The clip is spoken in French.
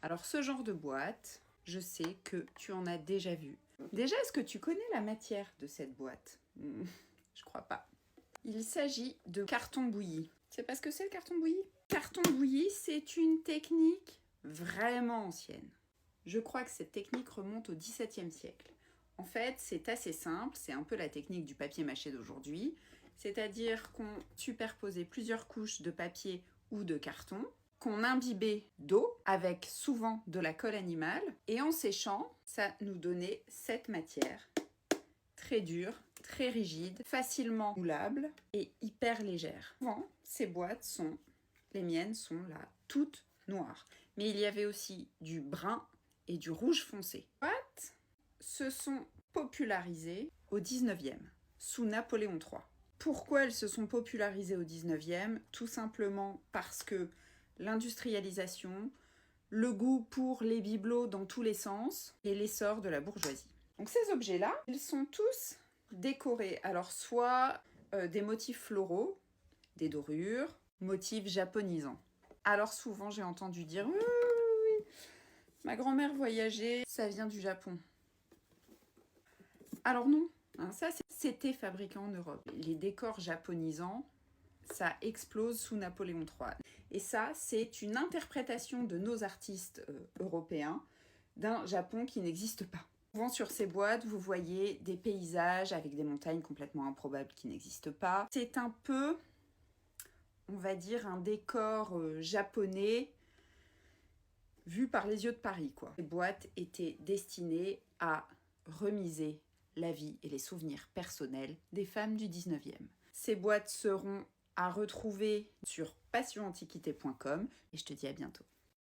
Alors ce genre de boîte, je sais que tu en as déjà vu. Déjà, est-ce que tu connais la matière de cette boîte? Je crois pas. Il s'agit de carton bouilli. Tu sais pas ce que c'est le carton bouilli? Carton bouilli, c'est une technique vraiment ancienne. Je crois que cette technique remonte au XVIIe siècle. En fait, c'est assez simple, c'est un peu la technique du papier mâché d'aujourd'hui, c'est-à-dire qu'on superposait plusieurs couches de papier ou de carton, qu'on imbibait d'eau avec souvent de la colle animale, et en séchant, ça nous donnait cette matière très dure, très rigide, facilement moulable et hyper légère. Souvent, ces boîtes les miennes sont là, toutes noires. Mais il y avait aussi du brun et du rouge foncé. Les boîtes se sont popularisées au 19e, sous Napoléon III. Pourquoi elles se sont popularisées au 19e? Tout simplement parce que l'industrialisation, le goût pour les bibelots dans tous les sens et l'essor de la bourgeoisie. Donc ces objets-là, ils sont tous décorés. Alors soit des motifs floraux, des dorures, motifs japonisants. Alors souvent j'ai entendu dire oui, oui, oui, ma grand-mère voyageait, ça vient du Japon. Alors non, hein, ça c'était fabriqué en Europe. Les décors japonisants, ça explose sous Napoléon III. Et ça, c'est une interprétation de nos artistes européens d'un Japon qui n'existe pas. Souvent sur ces boîtes, vous voyez des paysages avec des montagnes complètement improbables qui n'existent pas. C'est un peu, on va dire, un décor japonais vu par les yeux de Paris, quoi. Les boîtes étaient destinées à remiser la vie et les souvenirs personnels des femmes du 19e. Ces boîtes seront à retrouver sur passionantiquité.com et je te dis à bientôt.